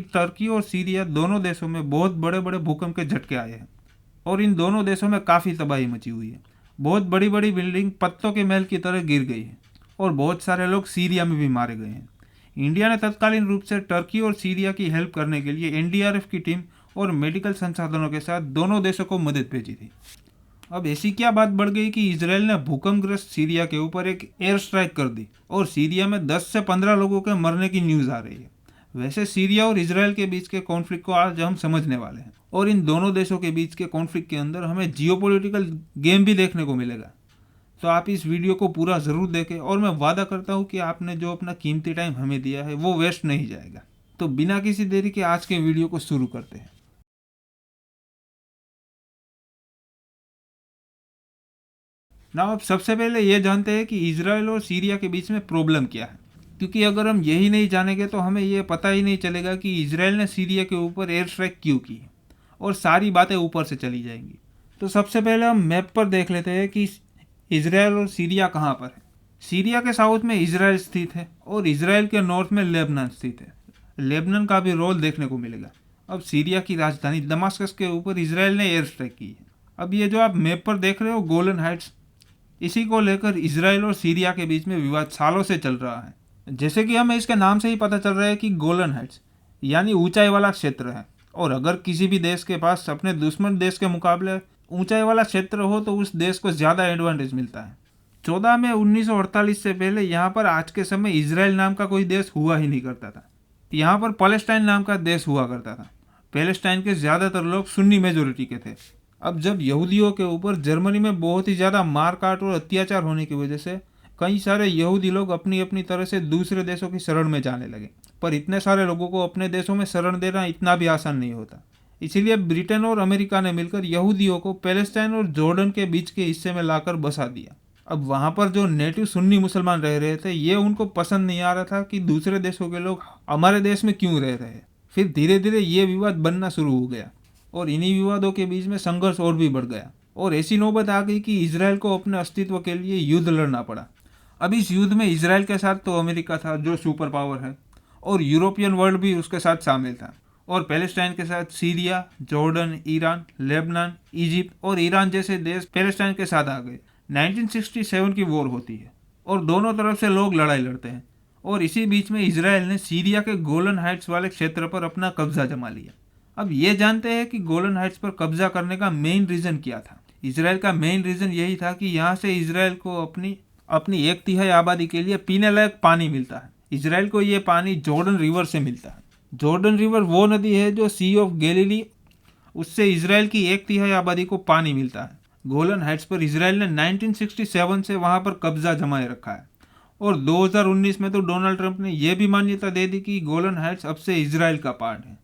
Turkey और Syria दोनों देशों में बहुत बड़े बड़े भूकंप के झटके आए हैं और इन दोनों देशों में काफ़ी तबाही मची हुई है। बहुत बड़ी बड़ी बिल्डिंग पत्तों के महल की तरह गिर गई है और बहुत सारे लोग सीरिया में भी मारे गए हैं। इंडिया ने तत्कालीन रूप से टर्की और सीरिया की हेल्प करने के लिए एनडीआरएफ की टीम और मेडिकल संसाधनों के साथ दोनों देशों को मदद भेजी थी। अब ऐसी क्या बात बढ़ गई कि इसराइल ने भूकंपग्रस्त सीरिया के ऊपर एक एयर स्ट्राइक कर दी और सीरिया में 10 से 15 लोगों के मरने की न्यूज़ आ रही है। वैसे सीरिया और इसराइल के बीच के कॉन्फ्लिक्ट को आज हम समझने वाले हैं और इन दोनों देशों के बीच के कॉन्फ्लिक्ट के अंदर हमें जियोपॉलिटिकल गेम भी देखने को मिलेगा। तो आप इस वीडियो को पूरा ज़रूर देखें और मैं वादा करता हूँ कि आपने जो अपना कीमती टाइम हमें दिया है वो वेस्ट नहीं जाएगा। तो बिना किसी देरी के आज के वीडियो को शुरू करते हैं। ना अब सबसे पहले ये जानते हैं कि इसराइल और सीरिया के बीच में प्रॉब्लम क्या है, क्योंकि अगर हम यही नहीं जानेंगे तो हमें ये पता ही नहीं चलेगा कि इसराइल ने सीरिया के ऊपर एयर स्ट्राइक क्यों की और सारी बातें ऊपर से चली जाएंगी। तो सबसे पहले हम मैप पर देख लेते हैं कि इसराइल और सीरिया कहाँ पर है। सीरिया के साउथ में इसराइल स्थित है और इसराइल के नॉर्थ में लेबनान स्थित है। लेबनान का भी रोल देखने को मिलेगा। अब सीरिया की राजधानी दमास्कस के ऊपर इसराइल ने एयर स्ट्राइक की है। अब ये जो आप मैप पर देख रहे हो गोलन हाइट्स, इसी को लेकर इसराइल और सीरिया के बीच में विवाद सालों से चल रहा है। जैसे कि हमें इसके नाम से ही पता चल रहा है कि गोलन हाइट्स यानी ऊंचाई वाला क्षेत्र है और अगर किसी भी देश के पास अपने दुश्मन देश के मुकाबले ऊंचाई वाला क्षेत्र हो तो उस देश को ज़्यादा एडवांटेज मिलता है। 14 मई 1948 से पहले यहाँ पर आज के समय इसराइल नाम का कोई देश हुआ ही नहीं करता था। यहाँ पर पैलेस्टाइन नाम का देश हुआ करता था। पैलेस्टाइन के ज़्यादातर लोग सुन्नी मेजोरिटी के थे। अब जब यहूदियों के ऊपर जर्मनी में बहुत ही ज़्यादा मारकाट और अत्याचार होने की वजह से कई सारे यहूदी लोग अपनी अपनी तरह से दूसरे देशों की शरण में जाने लगे, पर इतने सारे लोगों को अपने देशों में शरण देना इतना भी आसान नहीं होता। इसीलिए ब्रिटेन और अमेरिका ने मिलकर यहूदियों को पैलेस्टाइन और जॉर्डन के बीच के हिस्से में लाकर बसा दिया। अब वहाँ पर जो नेटिव सुन्नी मुसलमान रह रहे थे ये उनको पसंद नहीं आ रहा था कि दूसरे देशों के लोग हमारे देश में क्यों रह रहे हैं। फिर धीरे धीरे ये विवाद बनना शुरू हो गया और इन्हीं विवादों के बीच में संघर्ष और भी बढ़ गया और ऐसी नौबत आ गई कि इसराइल को अपने अस्तित्व के लिए युद्ध लड़ना पड़ा। अब इस युद्ध में इसराइल के साथ तो अमेरिका था जो सुपर पावर है और यूरोपियन वर्ल्ड भी उसके साथ शामिल था और पैलेस्टाइन के साथ Syria, Jordan, Iran, Lebanon, Egypt और ईरान जैसे देश पैलेस्टाइन के साथ आ गए। 1967 की वॉर होती है और दोनों तरफ से लोग लड़ाई लड़ते हैं और इसी बीच में इसराइल ने सीरिया के गोलन हाइट्स वाले क्षेत्र पर अपना कब्जा जमा लिया। अब ये जानते हैं कि गोलन हाइट्स पर कब्जा करने का मेन रीज़न क्या था। इसराइल का मेन रीज़न यही था कि यहाँ से इसराइल को अपनी अपनी 1/3 आबादी के लिए पीने लायक पानी मिलता है। इसराइल को ये पानी जॉर्डन रिवर से मिलता है। जॉर्डन रिवर वो नदी है जो सी ऑफ गैलीली, उससे इसराइल की 1/3 आबादी को पानी मिलता है। गोलन हाइट्स पर इसराइल ने 1967 से वहाँ पर कब्जा जमाए रखा है और 2019 में तो डोनाल्ड ट्रंप ने यह भी मान्यता दे दी कि गोलन हाइट्स अब से इसराइल का पार्ट है।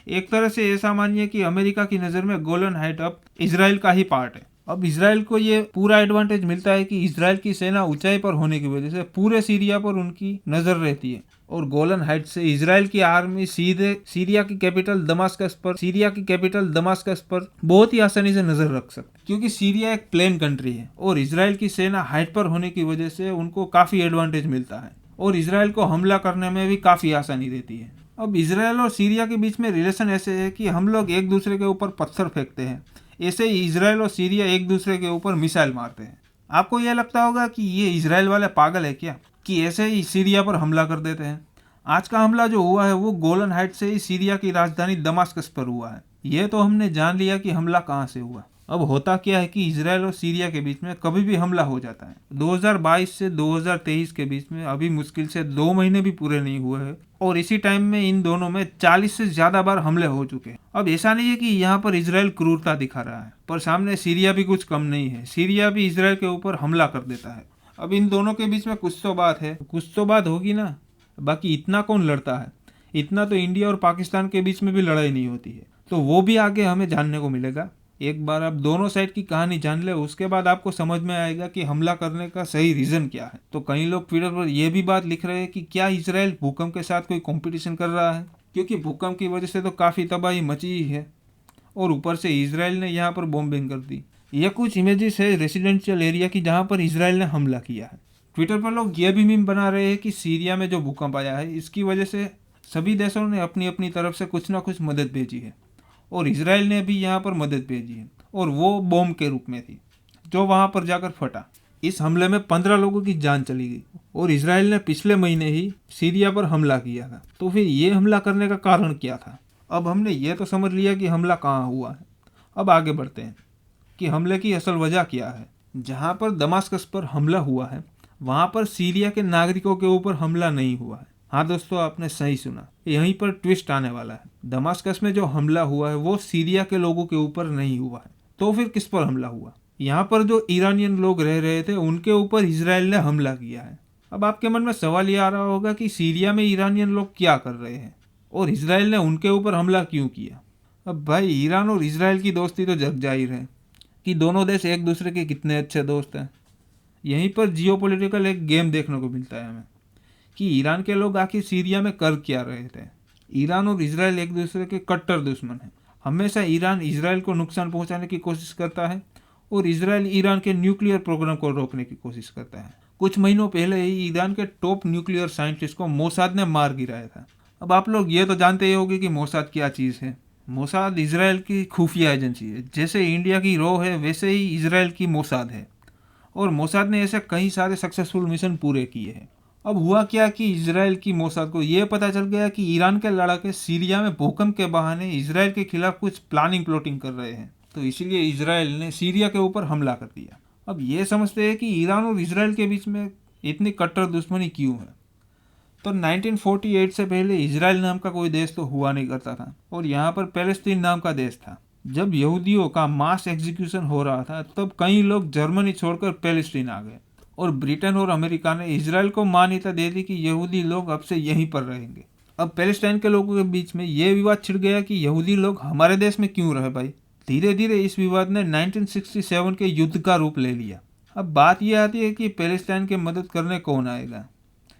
एक तरह से ऐसा मानिए कि अमेरिका की नज़र में गोलन हाइट अब इसराइल का ही पार्ट है। अब इसराइल को ये पूरा एडवांटेज मिलता है कि इसराइल की सेना ऊंचाई पर होने की वजह से पूरे सीरिया पर उनकी नज़र रहती है और गोलन हाइट से इसराइल की आर्मी सीधे सीरिया की कैपिटल दमास्कस पर बहुत ही आसानी से नज़र रख सकती है, क्योंकि सीरिया एक प्लेन कंट्री है और इसराइल की सेना हाइट पर होने की वजह से उनको काफ़ी एडवांटेज मिलता है और इसराइल को हमला करने में भी काफ़ी आसानी रहती है। अब इसराइल और सीरिया के बीच में रिलेशन ऐसे है कि हम लोग एक दूसरे के ऊपर पत्थर फेंकते हैं, ऐसे ही इसराइल और सीरिया एक दूसरे के ऊपर मिसाइल मारते हैं। आपको यह लगता होगा कि ये इसराइल वाले पागल है क्या कि ऐसे ही सीरिया पर हमला कर देते हैं। आज का हमला जो हुआ है वो गोलन हाइट से ही सीरिया की राजधानी दमास्कस पर हुआ है। ये तो हमने जान लिया कि हमला कहाँ से हुआ। अब होता क्या है कि इसराइल और सीरिया के बीच में कभी भी हमला हो जाता है। 2022 से 2023 के बीच में अभी मुश्किल से 2 महीने भी पूरे नहीं हुए हैं और इसी टाइम में इन दोनों में 40 से ज़्यादा बार हमले हो चुके हैं। अब ऐसा नहीं है कि यहाँ पर इसराइल क्रूरता दिखा रहा है, पर सामने सीरिया भी कुछ कम नहीं है। सीरिया भी इसराइल के ऊपर हमला कर देता है। अब इन दोनों के बीच में कुछ तो बात होगी ना। बाकी इतना कौन लड़ता है, इतना तो इंडिया और पाकिस्तान के बीच में भी लड़ाई नहीं होती है, तो वो भी आगे हमें जानने को मिलेगा। एक बार आप दोनों साइड की कहानी जान ले, उसके बाद आपको समझ में आएगा कि हमला करने का सही रीज़न क्या है। तो कई लोग ट्विटर पर यह भी बात लिख रहे हैं कि क्या इसराइल भूकंप के साथ कोई कंपटीशन कर रहा है, क्योंकि भूकंप की वजह से तो काफ़ी तबाही मची ही है और ऊपर से इसराइल ने यहाँ पर बॉम्बिंग कर दी। यह कुछ इमेजेस है रेसिडेंशियल एरिया की जहाँ पर इसराइल ने हमला किया है। ट्विटर पर लोग ये भी मीम बना रहे हैं कि सीरिया में जो भूकंप आया है इसकी वजह से सभी देशों ने अपनी अपनी तरफ से कुछ ना कुछ मदद भेजी है और इसराइल ने भी यहाँ पर मदद भेजी है, और वो बॉम्ब के रूप में थी जो वहाँ पर जाकर फटा। इस हमले में 15 लोगों की जान चली गई और इसराइल ने पिछले महीने ही सीरिया पर हमला किया था। तो फिर ये हमला करने का कारण क्या था? अब हमने ये तो समझ लिया कि हमला कहाँ हुआ है। अब आगे बढ़ते हैं कि हमले की असल वजह क्या है। जहाँ पर दमास्कस पर हमला हुआ है वहाँ पर सीरिया के नागरिकों के ऊपर हमला नहीं हुआ है। हाँ दोस्तों, आपने सही सुना, यहीं पर ट्विस्ट आने वाला है। दमास्कस में जो हमला हुआ है वो सीरिया के लोगों के ऊपर नहीं हुआ है। तो फिर किस पर हमला हुआ? यहाँ पर जो ईरानियन लोग रह रहे थे उनके ऊपर इसराइल ने हमला किया है। अब आपके मन में सवाल ये आ रहा होगा कि सीरिया में ईरानियन लोग क्या कर रहे हैं और इसराइल ने उनके ऊपर हमला क्यों किया? अब भाई, ईरान और इसराइल की दोस्ती तो जग जाहिर है कि दोनों देश एक दूसरे के कितने अच्छे दोस्त हैं। यहीं पर जियोपॉलिटिकल एक गेम देखने को मिलता है हमें कि ईरान के लोग आखिर सीरिया में कर क्या रहे थे। ईरान और इसराइल एक दूसरे के कट्टर दुश्मन हैं। हमेशा ईरान इसराइल को नुकसान पहुंचाने की कोशिश करता है और इसराइल ईरान के न्यूक्लियर प्रोग्राम को रोकने की कोशिश करता है। कुछ महीनों पहले ही ईरान के टॉप न्यूक्लियर साइंटिस्ट को मोसाद ने मार गिराया था। अब आप लोग ये तो जानते ही होंगे कि मोसाद क्या चीज़ है। मोसाद इसराइल की खुफिया एजेंसी है। जैसे इंडिया की रॉ है वैसे ही इसराइल की मोसाद है, और मोसाद ने ऐसे कई सारे सक्सेसफुल मिशन पूरे किए हैं। अब हुआ क्या कि इसराइल की मोसाद को यह पता चल गया कि ईरान के लड़ाके सीरिया में भूकंप के बहाने इसराइल के खिलाफ कुछ प्लानिंग कर रहे हैं। तो इसीलिए इसराइल ने सीरिया के ऊपर हमला कर दिया। अब ये समझते हैं कि ईरान और इसराइल के बीच में इतनी कट्टर दुश्मनी क्यों है। तो 1948 से पहले इसराइल नाम का कोई देश तो हुआ नहीं करता था और यहाँ पर पैलेस्टीन नाम का देश था। जब यहूदियों का मास एग्जीक्यूशन हो रहा था तब कई लोग जर्मनी छोड़कर पैलेस्टीन आ गए और ब्रिटेन और अमेरिका ने इसराइल को मान्यता दे दी कि यहूदी लोग अब से यहीं पर रहेंगे। अब पैलेस्टाइन के लोगों के बीच में ये विवाद छिड़ गया कि यहूदी लोग हमारे देश में क्यों रहे भाई। धीरे धीरे इस विवाद ने 1967 के युद्ध का रूप ले लिया। अब बात यह आती है कि पैलेस्टाइन की मदद करने कौन आएगा,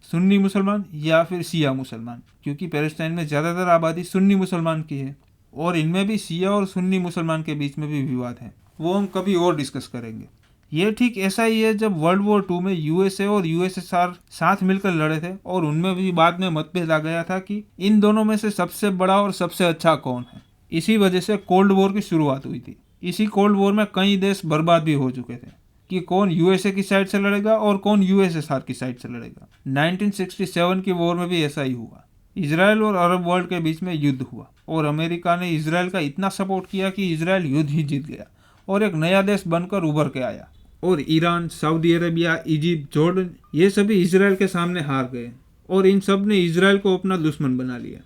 सुन्नी मुसलमान या फिर शिया मुसलमान, क्योंकि पैलेस्टाइन में ज़्यादातर आबादी सुन्नी मुसलमान की है और इनमें भी शिया और सुन्नी मुसलमान के बीच में भी विवाद है। वो हम कभी और डिस्कस करेंगे। ये ठीक ऐसा ही है जब वर्ल्ड वॉर 2 में यूएसए और यूएसएसआर साथ मिलकर लड़े थे और उनमें भी बाद में मतभेद आ गया था कि इन दोनों में से सबसे बड़ा और सबसे अच्छा कौन है। इसी वजह से कोल्ड वॉर की शुरुआत हुई थी। इसी कोल्ड वॉर में कई देश बर्बाद भी हो चुके थे कि कौन यूएसए की साइड से लड़ेगा और कौन यूएसएसआर की साइड से लड़ेगा। 1967 की वॉर में भी ऐसा ही हुआ। इसराइल और अरब वर्ल्ड के बीच में युद्ध हुआ और अमेरिका ने इसराइल का इतना सपोर्ट किया कि इसराइल युद्ध ही जीत गया और एक नया देश बनकर उभर के आया। और Iran, Saudi Arabia, Egypt, Jordan, ये सभी इसराइल के सामने हार गए और इन सब ने इसराइल को अपना दुश्मन बना लिया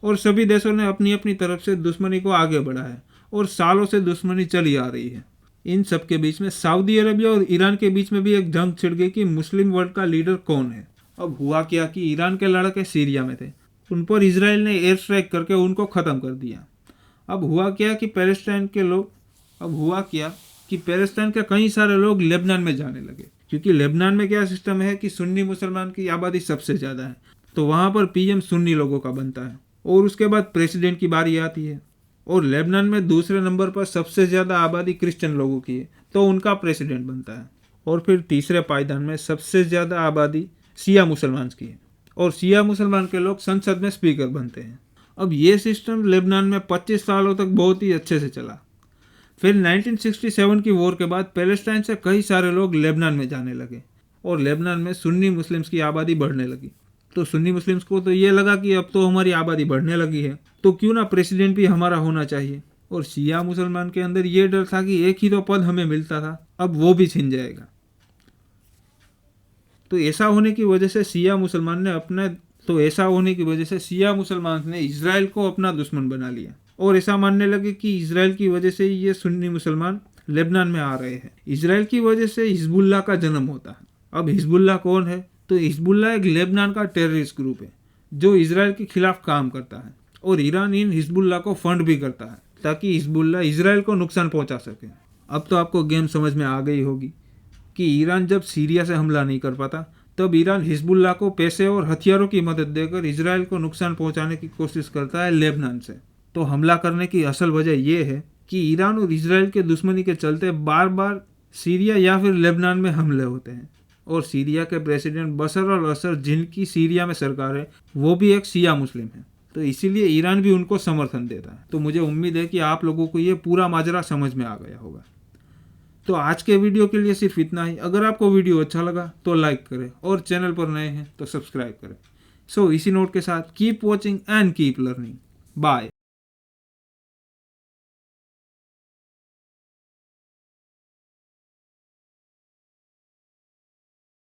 और सभी देशों ने अपनी अपनी तरफ से दुश्मनी को आगे बढ़ाया और सालों से दुश्मनी चली आ रही है। इन सब के बीच में सऊदी अरेबिया और ईरान के बीच में भी एक जंग छिड़ गई कि मुस्लिम वर्ल्ड का लीडर कौन है। अब हुआ क्या कि ईरान के लड़के सीरिया में थे, उन पर इसराइल ने एयर स्ट्राइक करके उनको ख़त्म कर दिया। अब हुआ क्या कि पैलेस्टाइन के कई सारे लोग लेबनान में जाने लगे, क्योंकि लेबनान में क्या सिस्टम है कि सुन्नी मुसलमान की आबादी सबसे ज़्यादा है, तो वहाँ पर पीएम सुन्नी लोगों का बनता है और उसके बाद प्रेसिडेंट की बारी आती है। और लेबनान में दूसरे नंबर पर सबसे ज़्यादा आबादी क्रिश्चियन लोगों की है, तो उनका प्रेसिडेंट बनता है। और फिर तीसरे पायदान में सबसे ज़्यादा आबादी शिया मुसलमान की है और शिया मुसलमान के लोग संसद में स्पीकर बनते हैं। अब ये सिस्टम लेबनान में 25 सालों तक बहुत ही अच्छे से चला। फिर 1967 की वॉर के बाद पैलेस्टाइन से कई सारे लोग लेबनान में जाने लगे और लेबनान में सुन्नी मुस्लिम्स की आबादी बढ़ने लगी। तो सुन्नी मुस्लिम्स को तो ये लगा कि अब तो हमारी आबादी बढ़ने लगी है, तो क्यों ना प्रेसिडेंट भी हमारा होना चाहिए। और शिया मुसलमान के अंदर ये डर था कि एक ही तो पद हमें मिलता था, अब वो भी छिन जाएगा। तो ऐसा होने की वजह से शिया मुसलमान ने इजराइल को अपना दुश्मन बना लिया और ऐसा मानने लगे कि इजराइल की वजह से ये सुन्नी मुसलमान लेबनान में आ रहे हैं। इजराइल की वजह से हिजबुल्लाह का जन्म होता है। अब हिजबुल्लाह कौन है? तो हिजबुल्लाह एक लेबनान का टेररिस्ट ग्रुप है जो इजराइल के खिलाफ काम करता है और ईरान इन हिजबुल्लाह को फंड भी करता है ताकि हिजबुल्लाह इजराइल को नुकसान पहुंचा सके। अब तो आपको गेम समझ में आ गई होगी कि ईरान जब सीरिया से हमला नहीं कर पाता तब ईरान हिजबुल्लाह को पैसे और हथियारों की मदद देकर इजराइल को नुकसान पहुंचाने की कोशिश करता है लेबनान से। तो हमला करने की असल वजह यह है कि ईरान और इजराइल के दुश्मनी के चलते बार बार सीरिया या फिर लेबनान में हमले होते हैं और सीरिया के प्रेसिडेंट बशर अल असद जिनकी सीरिया में सरकार है वो भी एक शिया मुस्लिम है, तो इसीलिए ईरान भी उनको समर्थन देता है। तो मुझे उम्मीद है कि आप लोगों को ये पूरा माजरा समझ में आ गया होगा। तो आज के वीडियो के लिए सिर्फ इतना ही। अगर आपको वीडियो अच्छा लगा तो लाइक करें और चैनल पर नए हैं तो सब्सक्राइब करें। सो इसी नोट के साथ keep watching and keep learning. Bye.